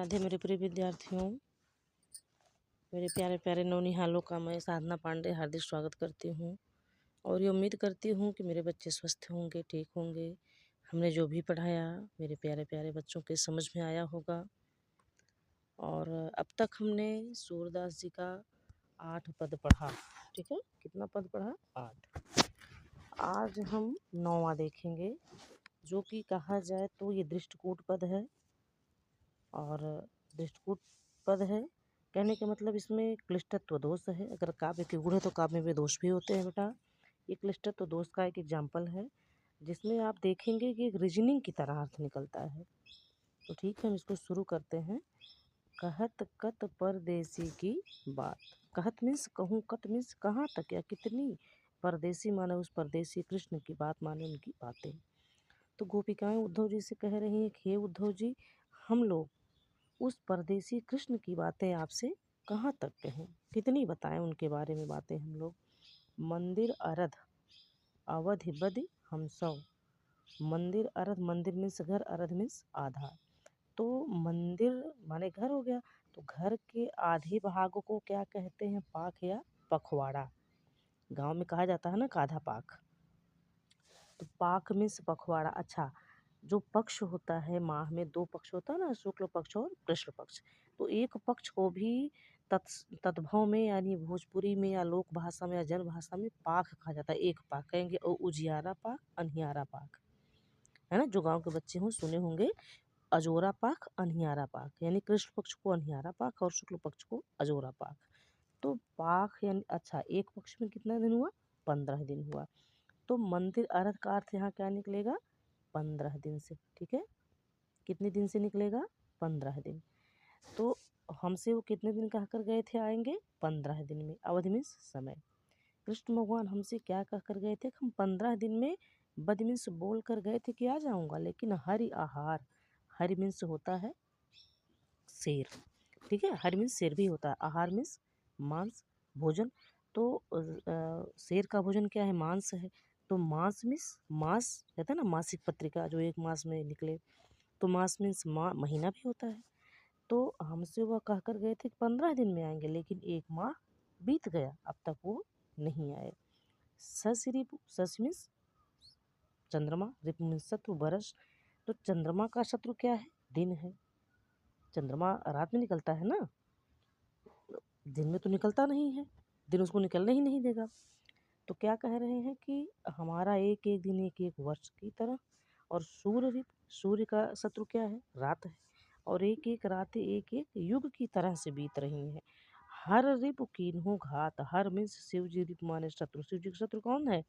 राधे मेरे प्रिय विद्यार्थियों, मेरे प्यारे प्यारे नौनिहालों का मैं साधना पांडे हार्दिक स्वागत करती हूँ और ये उम्मीद करती हूँ कि मेरे बच्चे स्वस्थ होंगे, ठीक होंगे। हमने जो भी पढ़ाया मेरे प्यारे प्यारे बच्चों के समझ में आया होगा। और अब तक हमने सूरदास जी का 8 पद पढ़ा, ठीक है। कितना पद पढ़ा? 8। आज हम 9वां देखेंगे, जो कि कहा जाए तो ये दृष्टकूट पद है। और दृष्टकूट पद है कहने का मतलब इसमें क्लिष्टत्व दोष है। अगर काव्य के गुण है तो काव्य में दोष भी होते हैं बेटा। ये क्लिष्टत्व दोष का एक एग्जाम्पल है, जिसमें आप देखेंगे कि एक रीजनिंग की तरह अर्थ निकलता है। तो ठीक है, हम इसको शुरू करते हैं। कहत कत परदेसी की बात। कहत मीन्स कहूँ, कत मीन्स कहाँ तक या कितनी, परदेसी माने उस परदेसी कृष्ण की बात माने उनकी बातें। तो गोपिकाएं उद्धव जी से कह रही हैं कि हे उद्धव जी, हम लोग उस परदेसी कृष्ण की बातें आपसे कहाँ तक कहें, कितनी बताएं उनके बारे में बातें हम लोग। मंदिर अरध अवधि बदि हम सौ। मंदिर अरध, मंदिर मीन्स घर, अरध मीन्स आधा। तो मंदिर माने घर हो गया, तो घर के आधे भाग को क्या कहते हैं? पाक या पखवाड़ा। गांव में कहा जाता है ना आधा पाक। तो पाक मीन्स पखवाड़ा। अच्छा, जो पक्ष होता है, माह में 2 पक्ष होता है ना, शुक्ल पक्ष और कृष्ण पक्ष। तो एक पक्ष को भी तद्भव में यानी भोजपुरी में या लोक भाषा में या जन भाषा में पाक कहा जाता है। एक पाक कहेंगे, और उजियारा पाक, अनहियारा पाक, है ना। जो गांव के बच्चे हों सुने होंगे, अजोरा पाक, अनहियारा पाक, यानी कृष्ण पक्ष को अनहियारा पाक और शुक्ल पक्ष को अजोरा पाक। तो पाक यानी अच्छा, एक पक्ष में कितना दिन हुआ? 15 दिन हुआ। तो मंदिर अर्थ का अर्थ यहाँ क्या निकलेगा? 15 दिन से, ठीक है। कितने दिन से निकलेगा? 15 दिन। तो हमसे वो कितने दिन कहकर गए थे आएंगे? 15 दिन में। अवधि मीन्स समय। कृष्ण भगवान हमसे क्या कहकर गए थे? हम 15 दिन में बद मीन्स बोल कर गए थे कि आ जाऊंगा, लेकिन हरि आहार, हरि मीन्स होता है शेर, ठीक है। हरि मीन्स शेर भी होता है, आहार मीन्स मांस, भोजन। तो शेर का भोजन क्या है? मांस है। तो मांस मीन्स मास, कहते हैं ना मासिक पत्रिका जो एक मास में निकले, तो मास मीन्स महीना भी होता है। तो हमसे वह कहकर गए थे कि 15 दिन में आएंगे, लेकिन 1 माह बीत गया, अब तक वो नहीं आए। सस रिपु, सस मीन्स चंद्रमा, रिपु मीन्स शत्रु, बरस। तो चंद्रमा का शत्रु क्या है? दिन है। चंद्रमा रात में निकलता है ना, दिन में तो निकलता नहीं है, दिन उसको निकलने ही नहीं देगा। तो क्या कह रहे हैं कि हमारा एक एक दिन एक एक वर्ष की तरह, और सूर्य का शत्रु क्या है? रात है, और एक एक रात एक एक युग की तरह से बीत रही है। हर रिपु कीन्हु घात। हर मीन्स शिव जी, रिपु माने शत्रु। शिव जी का शत्रु कौन है?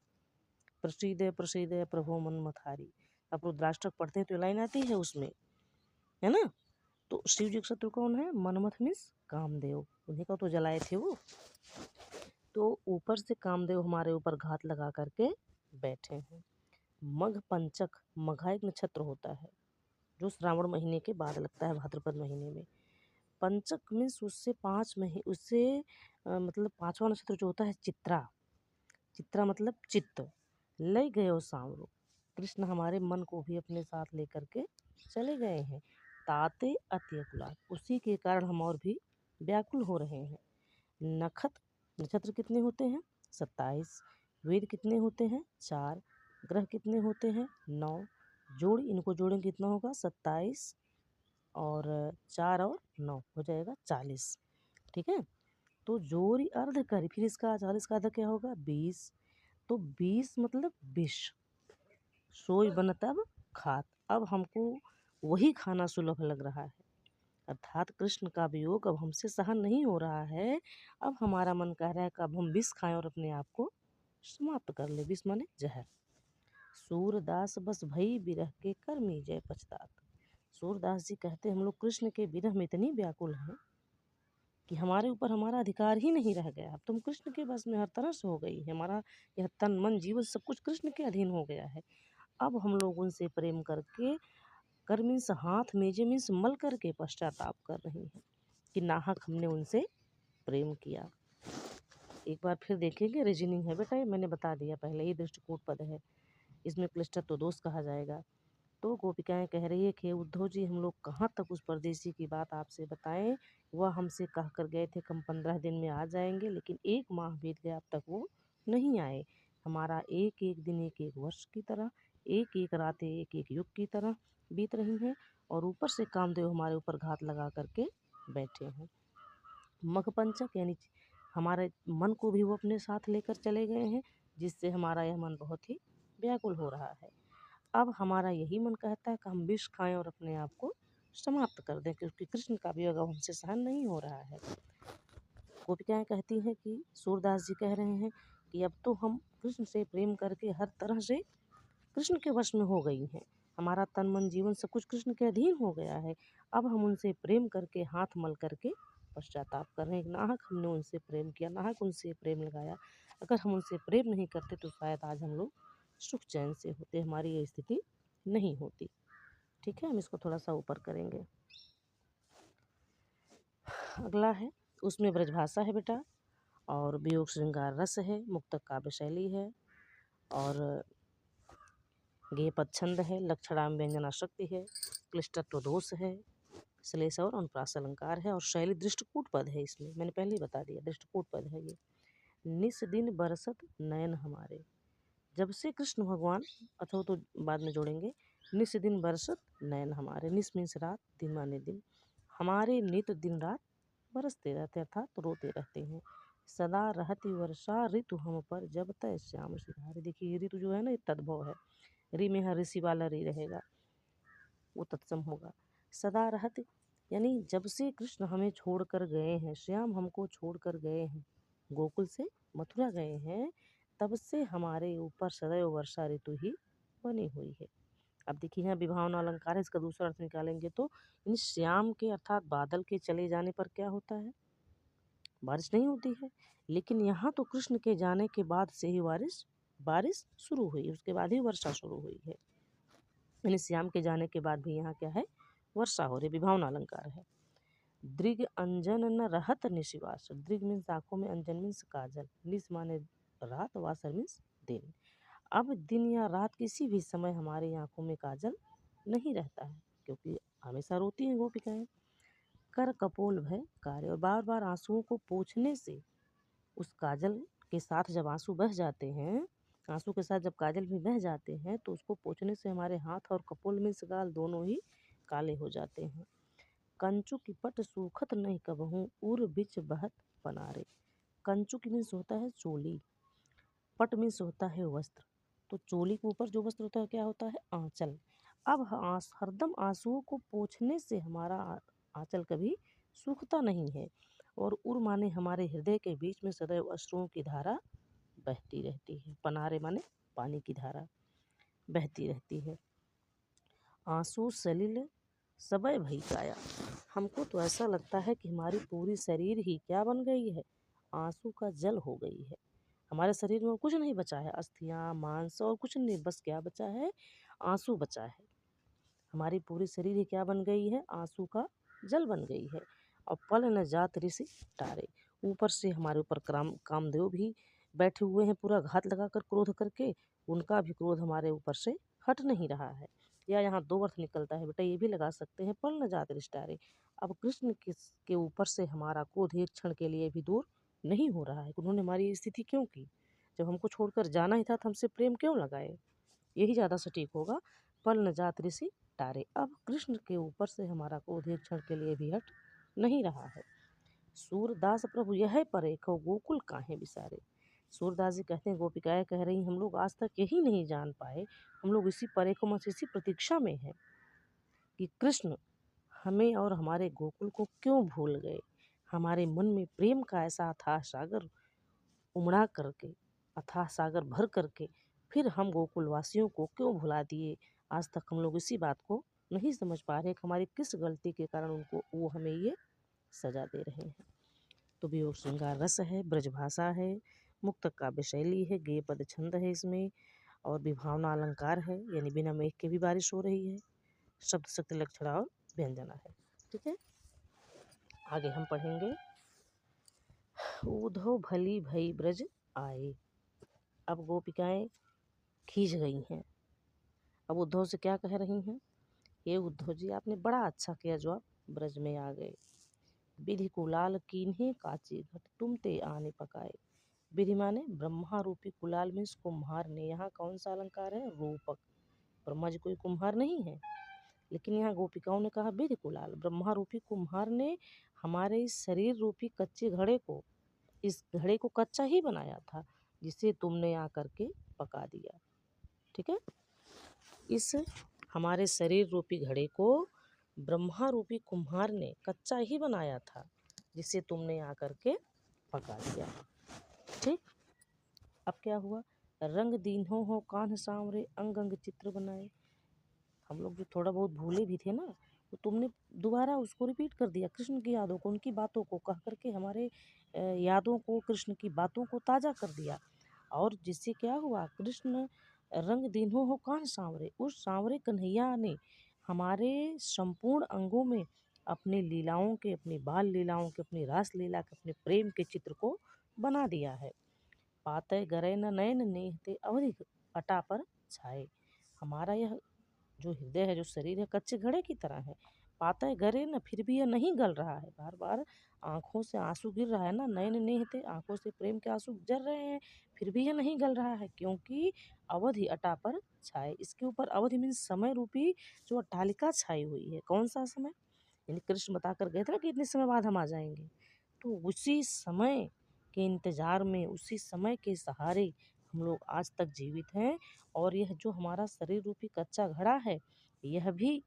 प्रसिद्ध प्रसिद्ध प्रभु मनमथारी। आप रुद्राष्टक पढ़ते हैं तो लाइन आती है उसमें, है ना। तो शिव जी का शत्रु कौन है? मनमथ मीन्स कामदेव, उन्हीं को तो जलाए थे वो। तो ऊपर से कामदेव हमारे ऊपर घात लगा करके बैठे हैं। मघ पंचक, मघा एक नक्षत्र होता है जो श्रावण महीने के बाद लगता है, भाद्रपद महीने में। पंचक मीन्स उससे 5 महीने, उससे मतलब 5वां नक्षत्र जो होता है चित्रा। चित्रा मतलब चित्त। ले गए सांवरो, कृष्ण हमारे मन को भी अपने साथ लेकर के चले गए हैं। ताते अत्यकुला, उसी के कारण हम और भी व्याकुल हो रहे हैं। नखत, नक्षत्र कितने होते हैं? 27। वेद कितने होते हैं? 4। ग्रह कितने होते हैं? 9। जोड़, इनको जोड़ें कितना होगा? 27 और 4 और 9 हो जाएगा 40, ठीक है। तो जोड़ अर्ध कर, फिर इसका 40 का अर्ध क्या होगा? 20। तो 20 मतलब विष, सोई बन तब खात। अब हमको वही खाना सुलभ लग रहा है, अर्थात कृष्ण का वियोग अब हमसे सहन नहीं हो रहा है। अब हमारा मन कह रहा है कि अब हम विष खाएं और अपने आप को समाप्त कर ले। विष माने जहर। सूरदास बस भई विरह के कर्मी जय पछतात। सूरदास जी कहते हम लोग कृष्ण के विरह में इतनी व्याकुल हैं कि हमारे ऊपर हमारा अधिकार ही नहीं रह गया। अब तुम कृष्ण के बस में हर तरह से हो गई, हमारा यह तन मन जीवन सब कुछ कृष्ण के अधीन हो गया है। अब हम लोग उनसे प्रेम करके, कर मीन्स हाथ, मेजे मीन्स मल करके पश्चाताप कर रही हैं कि नाहक हमने उनसे प्रेम किया। एक बार फिर देखेंगे, रीजनिंग है बेटा, ये मैंने बता दिया पहले ही, दृष्टिकूट पद है, इसमें क्लिष्टत्व दोष कहा जाएगा। तो गोपिकाएं कह रही है कि उद्धव जी हम लोग कहाँ तक उस परदेसी की बात आपसे बताएं, वह हमसे कह कर गए थे कि हम 15 दिन में आ जाएंगे, लेकिन 1 माह बीत गया अब तक वो नहीं आए। हमारा एक एक दिन एक एक वर्ष की तरह, एक एक रातें एक एक युग की तरह बीत रही हैं, और ऊपर से कामदेव हमारे ऊपर घात लगा करके बैठे हैं। मखपंचक यानी हमारे मन को भी वो अपने साथ लेकर चले गए हैं, जिससे हमारा यह मन बहुत ही व्याकुल हो रहा है। अब हमारा यही मन कहता है कि हम विष खाएं और अपने आप को समाप्त कर दें, क्योंकि कृष्ण का वियोग अब हमसे सहन नहीं हो रहा है। गोपिकाएं कहती हैं कि सूरदास जी कह रहे हैं कि अब तो हम कृष्ण से प्रेम करके हर तरह से कृष्ण के वश में हो गई हैं, हमारा तन मन जीवन सब कुछ कृष्ण के अधीन हो गया है। अब हम उनसे प्रेम करके हाथ मल करके पश्चाताप कर रहे हैं। नाहक हमने उनसे प्रेम किया, नाहक उनसे प्रेम लगाया। अगर हम उनसे प्रेम नहीं करते तो शायद आज हम लोग सुख चैन से होते, हमारी ये स्थिति नहीं होती। ठीक है, हम इसको थोड़ा सा ऊपर करेंगे। अगला है, उसमें ब्रजभाषा है बेटा, और वियोग श्रृंगार रस है, मुक्तक काव्य शैली है, और गेय पद छंद है, लक्षणाम व्यंजना शक्ति है, क्लिष्टत्व दोष है, श्लेष और अनुप्रास अलंकार है, और शैली दृष्टकूट पद है। इसमें मैंने पहले ही बता दिया, दृष्टकूट पद है ये। निस दिन बरसत नयन हमारे, जब से कृष्ण भगवान, अथवा तो बाद में जोड़ेंगे, निस दिन बरसत नयन हमारे, निस मीन्स रात, दिन माने दिन, हमारे नित दिन रात बरसते रहते अर्थात रोते रहते हैं। सदा रहती वर्षा ऋतु हम पर, जब तय श्याम सिधारे। देखिए ऋतु जो है ना, ये तद्भव है, री में यहाँ ऋषि वाला री रहेगा, वो तत्सम होगा। सदा रहते यानी जब से कृष्ण हमें छोड़ कर गए हैं, श्याम हमको छोड़ कर गए हैं, गोकुल से मथुरा गए हैं, तब से हमारे ऊपर सदैव वर्षा ऋतु ही बनी हुई है। अब देखिए यहाँ विभावना अलंकार है, इसका दूसरा अर्थ निकालेंगे तो इन श्याम के अर्थात बादल के चले जाने पर क्या होता है, बारिश नहीं होती है। लेकिन यहाँ तो कृष्ण के जाने के बाद से ही बारिश शुरू हुई, उसके बाद ही वर्षा शुरू हुई है। यानी श्याम के जाने के बाद भी यहाँ क्या है, वर्षा हो रही, विभावना अलंकार है। दृग अंजन न रहत निशिवास, दृग मीन्स आँखों में, अंजन मीन्स काजल, निश माने रात, वासर मीन्स दिन। अब दिन या रात किसी भी समय हमारी आँखों में काजल नहीं रहता है, क्योंकि हमेशा रोती हैं गोपिकाएं। कर कपोल भय कार्य, और बार बार आंसुओं को पोंछने से, उस काजल के साथ जब आंसू बह जाते हैं, आंसू के साथ जब काजल भी बह जाते हैं, तो उसको पोंछने से हमारे हाथ और कपोल मीन्स गाल दोनों ही काले हो जाते हैं। कंचु की पट सूखत नहीं कबहूँ, उर बिच बहत पनारे। कंचुक मीन्स होता है चोली, पट मीन्स होता है वस्त्र, तो चोली के ऊपर जो वस्त्र होता है क्या होता है, आंचल। अब हरदम आंसुओं को पोंछने से हमारा आंचल कभी सूखता नहीं है, और उर माने हमारे हृदय के बीच में सदैव अश्रुओं की धारा बहती रहती है। पनारे माने पानी की धारा बहती रहती है। आंसू सलिल सबय भई काया, हमको तो ऐसा लगता है कि हमारी पूरी शरीर ही क्या बन गई है, आंसू का जल हो गई है। हमारे शरीर में कुछ नहीं बचा है, अस्थियाँ मांस और कुछ नहीं, बस क्या बचा है, आंसू बचा है। हमारी पूरी शरीर ही क्या बन गई है, आंसू का जल बन गई है। और पल न जात ऋषि टारे, ऊपर से हमारे ऊपर कामदेव भी बैठे हुए हैं पूरा घात लगा कर क्रोध करके, उनका भी क्रोध हमारे ऊपर से हट नहीं रहा है। या यहाँ दो अर्थ निकलता है बेटा, ये भी लगा सकते हैं, पल न जात ऋषि टारे। अब कृष्ण के ऊपर से हमारा क्रोध एक क्षण के लिए भी दूर नहीं हो रहा है। उन्होंने हमारी स्थिति क्यों की, जब हमको छोड़कर जाना ही था तो हमसे प्रेम क्यों लगाए, यही ज़्यादा सटीक होगा। पल न जात ऋषि टारे, अब कृष्ण के ऊपर से हमारा क्रोध एक क्षण के लिए भी हट नहीं रहा है। सूरदास प्रभु यह परेखो गोकुल काहे बिसारे। सूरदास जी कहते हैं, गोपिकाएं कह रही हम लोग आज तक यही नहीं जान पाए, हम लोग इसी परेखो में, इसी प्रतीक्षा में हैं कि कृष्ण हमें और हमारे गोकुल को क्यों भूल गए। हमारे मन में प्रेम का ऐसा अथाह सागर उमड़ा करके, अथाह सागर भर करके, फिर हम गोकुल वासियों को क्यों भुला दिए। आज तक हम लोग इसी बात को नहीं समझ पा रहे कि हमारी किस गलती के कारण उनको, वो हमें ये सजा दे रहे हैं। तो वियोग श्रृंगार रस है, ब्रजभाषा है, मुक्तक काव्य शैली है, गेय पद छंद है इसमें, और विभावना अलंकार है, यानी बिना मेघ के भी बारिश हो रही है, शब्द शक्ति लक्षणा और व्यंजना है। ठीक है, आगे हम पढ़ेंगे। उधो भली भई ब्रज आए, अब गोपिकाएं खींच गई हैं, अब उद्धव से क्या कह रही हैं, हे उद्धव जी, आपने बड़ा अच्छा किया जो आप ब्रज में आ गए। विधि कुलाल कीन्हे काची घट, तुम ते आने पकाए। विधि माने ब्रह्मा रूपी कुलाल मीन्स कुम्हार ने, यहाँ कौन सा अलंकार है, रूपक। ब्रह्मा जी कोई कुम्हार नहीं है, लेकिन यहाँ गोपिकाओं ने कहा विधि कुलाल, ब्रह्मा रूपी कुम्हार ने हमारे इस शरीर रूपी कच्चे घड़े को, इस घड़े को कच्चा ही बनाया था, जिसे तुमने आकर के पका दिया। ठीक है, इस हमारे शरीर रूपी घड़े को ब्रह्मा रूपी कुम्हार ने कच्चा ही बनाया था, जिसे तुमने आकर के पका दिया। ठीक, अब क्या हुआ, रंग दीन्हो हो कान्ह सांवरे, अंग अंग चित्र बनाए। हम लोग जो थोड़ा बहुत भूले भी थे ना, तो तुमने दोबारा उसको रिपीट कर दिया, कृष्ण की यादों को, उनकी बातों को कह करके हमारे यादों को, कृष्ण की बातों को ताज़ा कर दिया। और जिससे क्या हुआ, कृष्ण रंग दीन्हो हो कान्ह सांवरे, उस सांवरे कन्हैया ने हमारे संपूर्ण अंगों में अपनी लीलाओं के, अपनी बाल लीलाओं के, अपनी रास लीला के, अपने प्रेम के चित्र को बना दिया है। पातय गरे न नयन नेहते, अवधि अटा पर छाए। हमारा यह जो हृदय है, जो शरीर है, कच्चे घड़े की तरह है। पाता है गरे न, फिर भी यह नहीं गल रहा है, बार बार आंखों से आंसू गिर रहा है ना, नयन नेहते, आंखों से प्रेम के आंसू जर रहे हैं, फिर भी यह नहीं गल रहा है, क्योंकि अवधि अटा पर छाए। इसके ऊपर अवधि मीन्स समय रूपी जो अट्टालिका छाई हुई है। कौन सा समय, यानी कृष्ण बता कर गए थे ना कि इतने समय बाद हम आ जाएंगे, तो उसी समय के इंतजार में, उसी समय के सहारे हम लोग आज तक जीवित हैं। और यह जो हमारा शरीर रूपी कच्चा घड़ा है, यह भी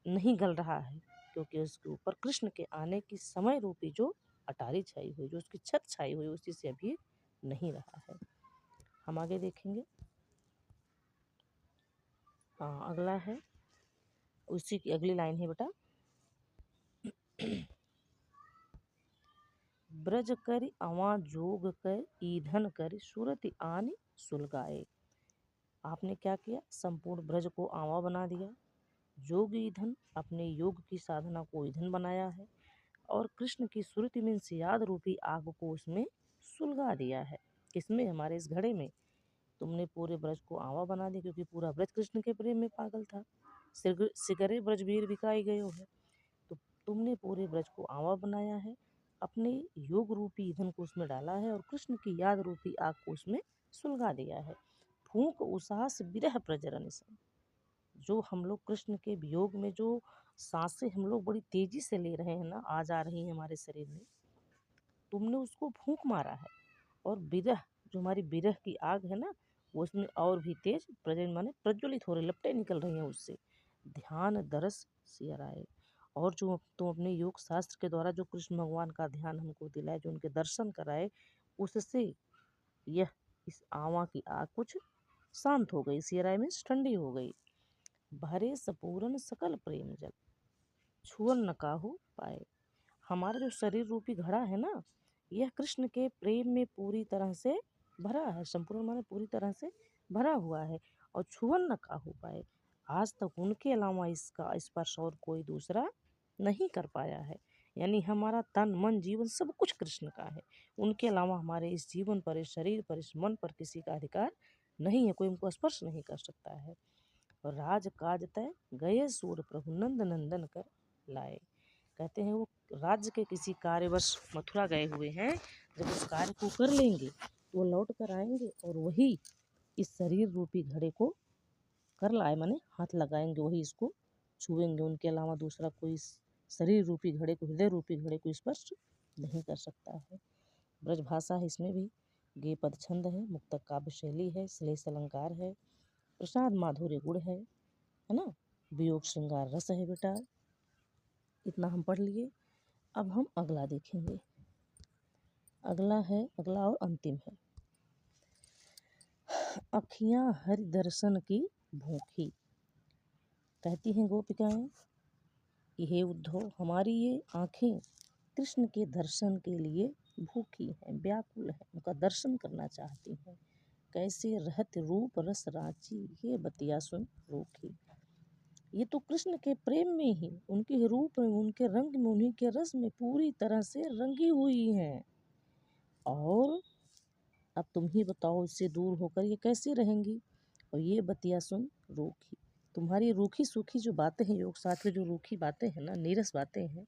नहीं गल रहा है, क्योंकि उसके ऊपर कृष्ण के आने की समय रूपी जो अटारी छाई हुई, जो उसकी छत छाई हुई, उसी से अभी नहीं रहा है। हम आगे देखेंगे। हाँ, अगला है, उसी की अगली लाइन है बेटा, ब्रज कर अवा जोग कर ईधन कर, सूरत आन सुलगाए। आपने क्या किया, संपूर्ण ब्रज को आवा बना दिया, जोग ईंधन, अपने योग की साधना को ईंधन बनाया है, और कृष्ण की सुरति में याद रूपी आग को उसमें सुलगा दिया है। किसमें, हमारे इस घड़े में। तुमने पूरे ब्रज को आवा बना दिया, क्योंकि पूरा ब्रज कृष्ण के प्रेम में पागल था। सिगरे ब्रजवीर बिकाई गयो है, तो तुमने पूरे ब्रज को आवा बनाया है, अपने योग रूपी ईंधन को उसमें डाला है, और कृष्ण की याद रूपी आग को उसमें सुलगा दिया है। फूंक उसास बिरह प्रजरन सन, जो हम लोग कृष्ण के वियोग में जो सांसें हम लोग बड़ी तेजी से ले रहे हैं ना, आ जा रही हैं हमारे शरीर में, तुमने उसको फूंक मारा है। और बिरह, जो हमारी बिरह की आग है ना, वो उसमें और भी तेज प्रज्वलित, माने प्रज्वलित हो रही, लपटें निकल रही हैं उससे। ध्यान दरस सियराए, और जो तुम अपने योग शास्त्र के द्वारा जो कृष्ण भगवान का ध्यान हमको दिलाए, जो उनके दर्शन कराए, उससे यह इस आवा की आग कुछ शांत हो गई। सियराए मीन्स ठंडी हो गई। भरे सपूरन सकल प्रेम जल, छुअन न काहू पाए। हमारा जो शरीर रूपी घड़ा है ना, यह कृष्ण के प्रेम में पूरी तरह से भरा है, संपूर्ण माने पूरी तरह से भरा हुआ है, और छुअन न काहू पाए। आज तक उनके अलावा इसका स्पर्श और कोई दूसरा नहीं कर पाया है। यानी हमारा तन मन जीवन सब कुछ कृष्ण का है, उनके अलावा हमारे इस जीवन पर, इस शरीर पर, इस मन पर किसी का अधिकार नहीं है, कोई हमको स्पर्श नहीं कर सकता है। राज काज तय गए सूर प्रभु, नंद नंदन कर लाए। कहते हैं वो राज्य के किसी कार्यवश मथुरा गए हुए हैं, जब उस कार्य को कर लेंगे तो वो लौट कर आएंगे, और वही इस शरीर रूपी घड़े को कर लाए, माने हाथ लगाएंगे, वही इसको छुएंगे, उनके अलावा दूसरा कोई इस शरीर रूपी घड़े को, हृदय रूपी घड़े को स्पर्श नहीं कर सकता है। ब्रज भाषा है, इसमें भी गे पद छंद है, मुक्तक काव्य शैली है, श्लेष अलंकार है, प्रसाद माधुर्य गुण है ना, वियोग श्रृंगार रस है बेटा। इतना हम पढ़ लिए। अब हम अगला देखेंगे। अगला है, अगला और अंतिम है, अखियां हरि दर्शन की भूखी। कहती हैं गोपिकाएं कि हे उद्धव, हमारी ये आँखें कृष्ण के दर्शन के लिए भूखी हैं, व्याकुल हैं, उनका दर्शन करना चाहती हैं। कैसे रहत रूप रस रांची, ये बतिया सुन रूखी। ये तो कृष्ण के प्रेम में ही, उनके रूप में, उनके रंग में, उन्हीं के रस में पूरी तरह से रंगी हुई हैं। और अब तुम ही बताओ, इससे दूर होकर ये कैसे रहेंगी। और ये बतिया सुन रूखी। तुम्हारी रूखी सूखी जो बातें हैं, योग शास्त्र की जो रूखी बातें हैं ना, नीरस बातें हैं,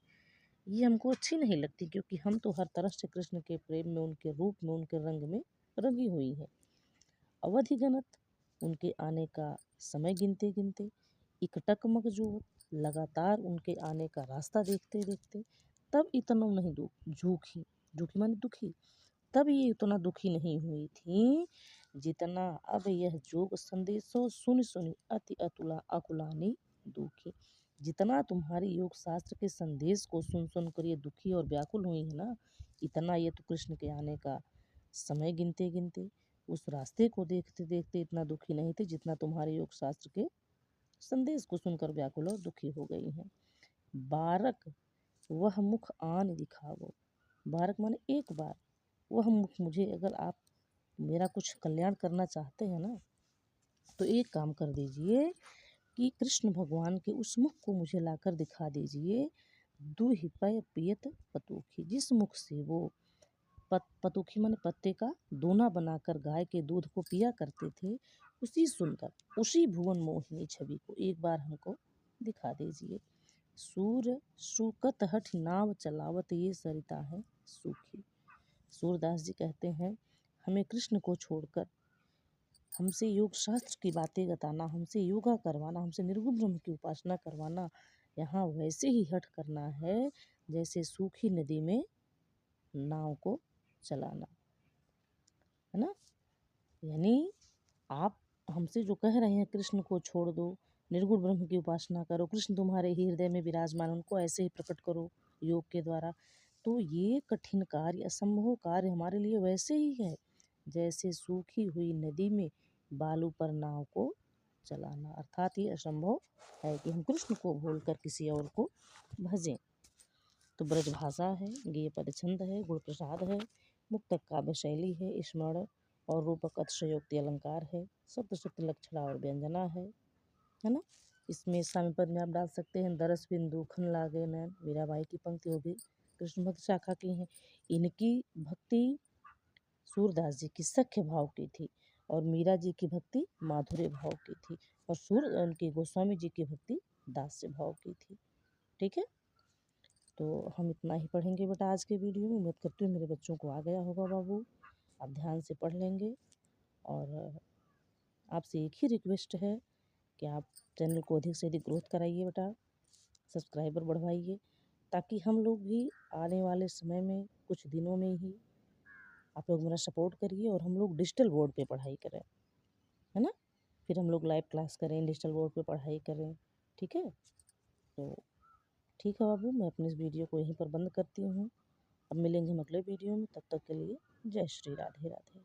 ये हमको अच्छी नहीं लगती, क्योंकि हम तो हर तरफ से कृष्ण के प्रेम में, उनके रूप में, उनके रंग में रंगी हुई हैं। अवधि गणत उनके आने का समय गिनते गिनते, इकटक मगजूर लगातार उनके आने का रास्ता देखते देखते, तब इतना नहीं झूठी, झूठी माने दुखी, तब ये इतना दुखी नहीं हुई थी जितना अब यह जोग संदेशो सुन सुनी अति अतुला अकुलानी दुखी। जितना तुम्हारी योग शास्त्र के संदेश को सुन सुन कर ये दुखी और व्याकुल हुई है ना, इतना ये तो कृष्ण के आने का समय गिनते गिनते, उस रास्ते को देखते देखते इतना दुखी नहीं थे जितना तुम्हारे योग शास्त्र के संदेश को सुनकर व्याकुल और दुखी हो गई हैं। बारक वह मुख आन दिखावो, बारक माने एक बार, वह मुख मुझे, अगर आप मेरा कुछ कल्याण करना चाहते हैं ना, तो एक काम कर दीजिए कि कृष्ण भगवान के उस मुख को मुझे लाकर दिखा दीजिए। दूहि पय पियत पतुखी, जिस मुख से वो पतुखी माने पत्ते का दोना बनाकर गाय के दूध को पिया करते थे, उसी सुंदर, उसी भुवन मोहिनी छवि को एक बार हमको दिखा दीजिए। सूर सूकत हठ नाव चलावत, ये सरिता है सूखी। सूरदास जी कहते हैं, हमें कृष्ण को छोड़कर हमसे योग शास्त्र की बातें बताना, हमसे योगा करवाना, हमसे निर्गुण ब्रह्म की उपासना करवाना, यहाँ वैसे ही हठ करना है जैसे सूखी नदी में नाव को चलाना, है ना। यानी आप हमसे जो कह रहे हैं कृष्ण को छोड़ दो, निर्गुण ब्रह्म की उपासना करो, कृष्ण तुम्हारे ही हृदय में विराजमान, उनको ऐसे ही प्रकट करो योग के द्वारा, तो ये कठिन कार्य, असंभव कार्य हमारे लिए वैसे ही है जैसे सूखी हुई नदी में बालू पर नाव को चलाना। अर्थात ये असंभव है कि हम कृष्ण को भूलकर किसी और को भजें। तो ब्रज भाषा है, गेय पद छंद है, गुण प्रसाद है, मुक्तक काव्य शैली है, स्मरण और रूपक अतिशयोक्ति अलंकार है, शब्द शब्द लक्षणा और व्यंजना है ना। इसमें साम्य पद में आप डाल सकते हैं, दरस बिंदु खन लागे नैन, मीराबाई की पंक्ति, वो भी कृष्ण भक्त शाखा की हैं। इनकी भक्ति सूरदास जी की सख्य भाव की थी और मीरा जी की भक्ति माधुर्य भाव की थी, और उनकी गोस्वामी जी की भक्ति दास्य भाव की थी। ठीक है, तो हम इतना ही पढ़ेंगे बेटा आज के वीडियो में। उम्मीद करती हूँ मेरे बच्चों को आ गया होगा बाबू, आप ध्यान से पढ़ लेंगे। और आपसे एक ही रिक्वेस्ट है कि आप चैनल को अधिक से अधिक ग्रोथ कराइए बेटा, सब्सक्राइबर बढ़वाइए, ताकि हम लोग भी आने वाले समय में कुछ दिनों में ही, आप लोग मेरा सपोर्ट करिए और हम लोग डिजिटल बोर्ड पे पढ़ाई करें, है ना। फिर हम लोग लाइव क्लास करें, डिजिटल बोर्ड पे पढ़ाई करें। ठीक है, तो ठीक है बाबू, मैं अपने इस वीडियो को यहीं पर बंद करती हूँ। अब मिलेंगे हम अगले वीडियो में, तब तक के लिए जय श्री राधे राधे।